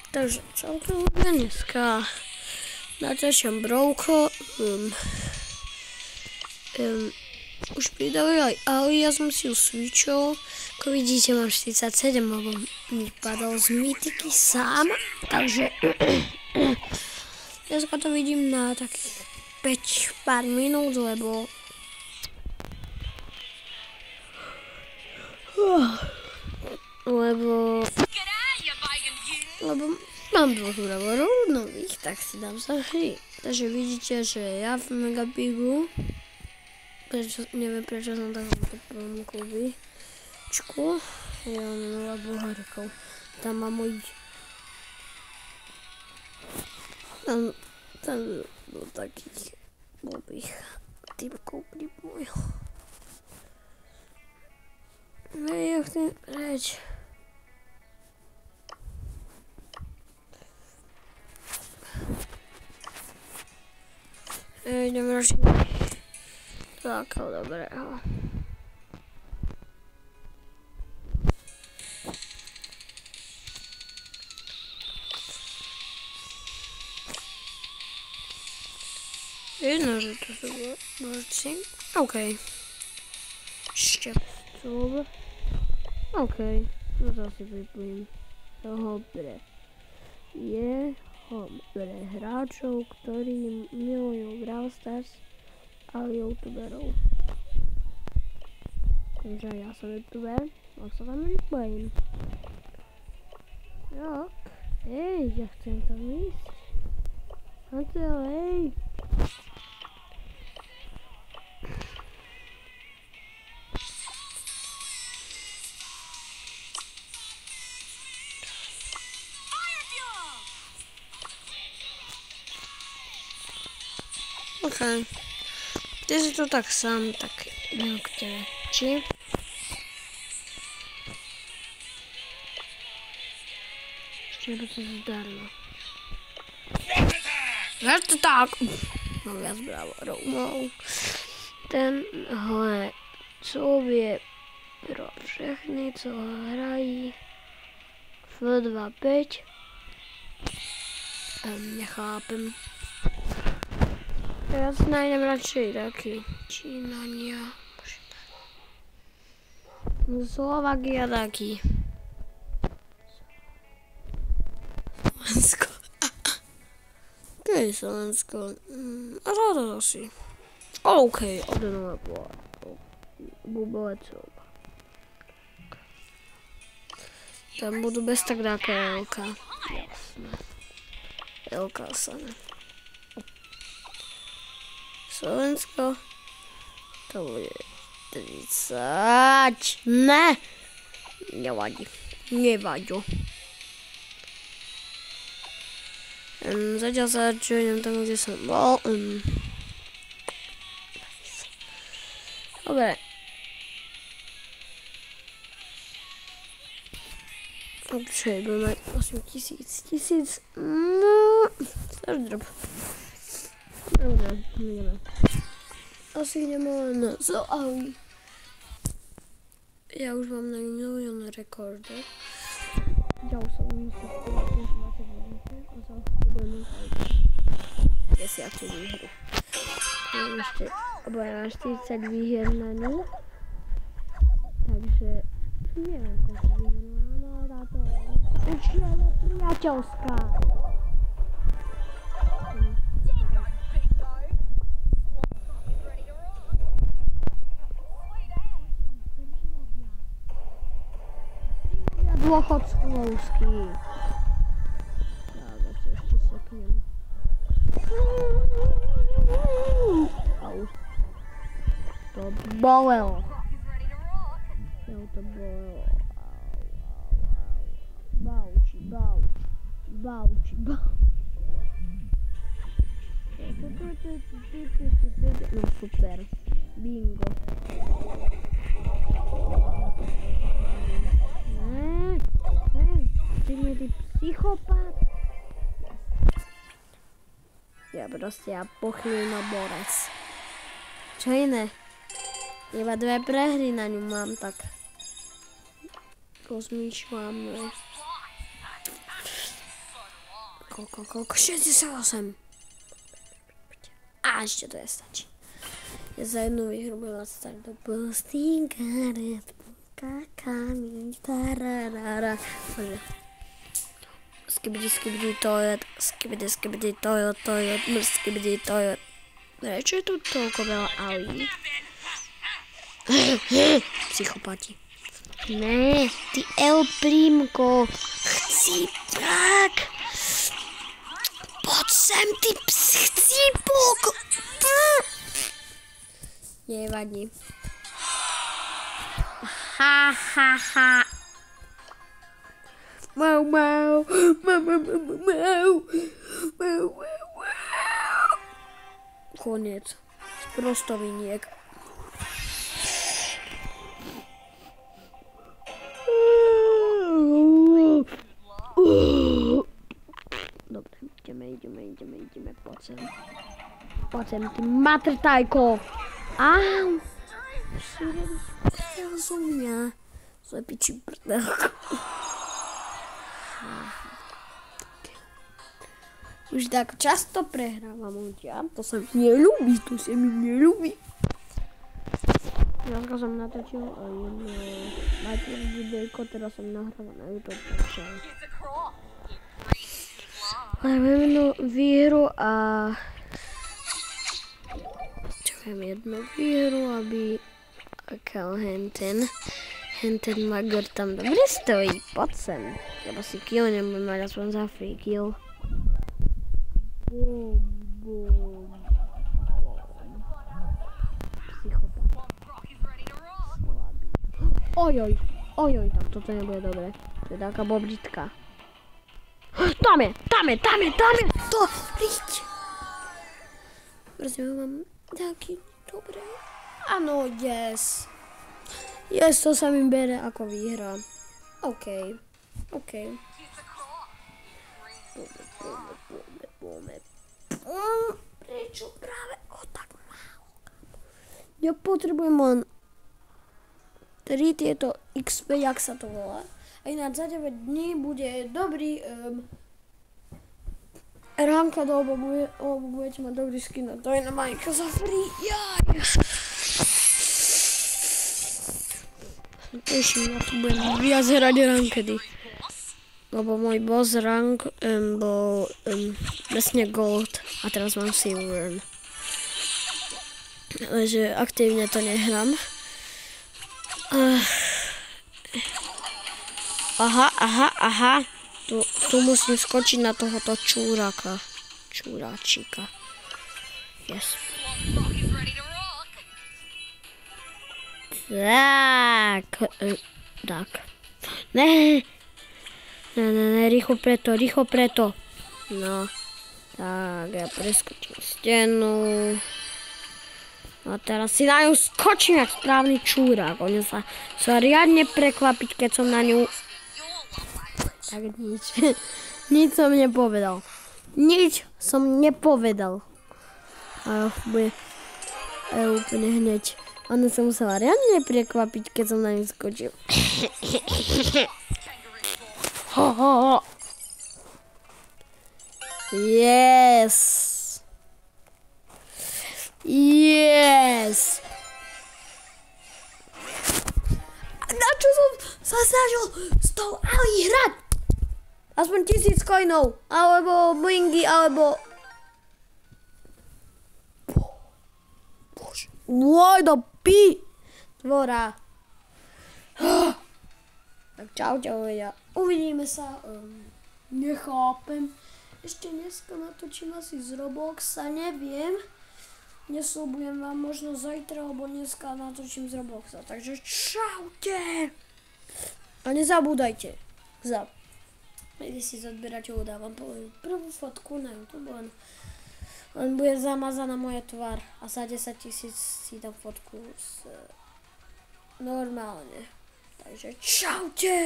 Takže celkom dneska natáčam brovko. Už pridali aj Ali, ja som si ju switchol. Ako vidíte, mám 47, lebo mi padol z mytiky sám. Takže dneska to vidím na takých 5 pár minút, lebo mám dvoch bravorov nových, tak si dám za hry. Takže vidíte, že ja v Megapigu, neviem prečo som tak v prvom klubičku, ja mám 0 bohárkov. Tam mám môj... Tam do takých blbých typkov pripojil. Ja chcem preč. Idem radšej takého dobrého. Jedno, že to sú borci. OK. Šťapstov. OK. No to si pripojím. Dobre. Pre hráčov, ktorí milujú Brawl Stars a youtuberov. Takže ja som youtuber, tak sa tam pripojím. Tak. Ja chcem tam ísť. Antel, OK. Ty si tu tak sám, tak niektoré. Či? Ešte by sa zdarilo. Ešte tak! Mám viac bravorov. Tenhle cov je pro všechny, co hrají F2.5. Nechápem. Ja si nájdem radšej taký Čínania, Slovakia taký. Slovensko. To je Slovensko. A to asi. OK, odenové bubovecov. Tam budú bez tak také Elka. Jasné. Elka sa ne. Slovensko, to bude 30, ne, nevadí, zatiaľ sa čujem tam, kde som bol, dobre, určite budem mať 8000, no, starý drop. Dobre, ideme. Asi ideme len zo Ali. Ja už mám na milión rekordov. Ja už som musel 20 minúte a za budeme mať 10 výhru. Alebo ja mám 40 výhier na ňu. Takže neviem, koľko výhier mám, ale táto určite priateľská. Dôchodcovský. Tak, ešte seknem. Au. To bolelo. To bolelo. Bauči. No super. Bingo. Ty psychopat. Ja pochylno borec. Čo iné? Iba 2 prehry na ňu mám, tak rozmýšľam. Koľko? 68. A ešte to je stačí. Ja za jednu výhru budem stať do Boston Garret. Kakami, tararara. Bože. Skibidi toilet. Skibidi toilet. Skibidi toilet. Prečo je tu toľko veľa autí? Psychopati. Ne, ty El Primko. Chcípák. Poď sem, ty chcípok. Nevadí. Ha. Mau. Koniec. Sprostoviniek. Dobre, ideme. Poď sem, ty matrtajko. Au. Strel zo mňa. Zlepičí prdelko. Už tak často prehrávam ľudia. To sa mi neľúbi. Dneska som natočil jedno Minecraft videjko, teraz som nahráva na YouTube, takže máme jednu výhru a jednu výhru, aby akal henten mager tam dobre stojí, poď sem. Lebo si kill nebudem mať aspoň za free kill. Psychopat. Ojoj, tak toto nebude dobre. To je taká bobritka. Tam je! To, riť! Prosím, mám taký dobré. Áno, yes. Yes, to sa mi bere ako výhra. OK. Prečo práve o tak málo? Ja potrebujem len 3 tieto XP, jak sa to volá. A ináč za 9 dní bude dobrý ranked, alebo budete mať dobrý skin na Dynamite za free. Teším, ja tu budem viac hrať rankedy. Lebo môj boss rank bol presne gold a teraz mám silver. Takže aktívne to nehrám. Aha. Tu musím skočiť na tohoto čuráčika. Yes. Tak. Ne, rýchlo preto. No, tak, ja preskočím stenu. A teraz si na ňu skočím jak správny čúrak. On sa riadne prekvapiť, keď som na ňu... Tak nič som nepovedal. A bude úplne hneď. Ona sa musela riadne prekvapiť, keď som na ňu skočil. Ho. Yes. Na čo som sa snažil s tou Ali hrať? Aspoň 1000 coinov, alebo blingy, alebo... Bože. Woj do pi! Tvora. Tak čau, ja. Uvidíme sa. Nechápem. Ešte dneska natočím asi z Robloxa, neviem. Nesľubujem vám, možno zajtra, alebo dneska natočím z Robloxa. Takže čaute! A nezabúdajte. Vedy si odberateľu dávam prvú fotku na YouTube, len bude zamazaná moja tvár a za 10 000 si dám fotku normálne. Takže čaute!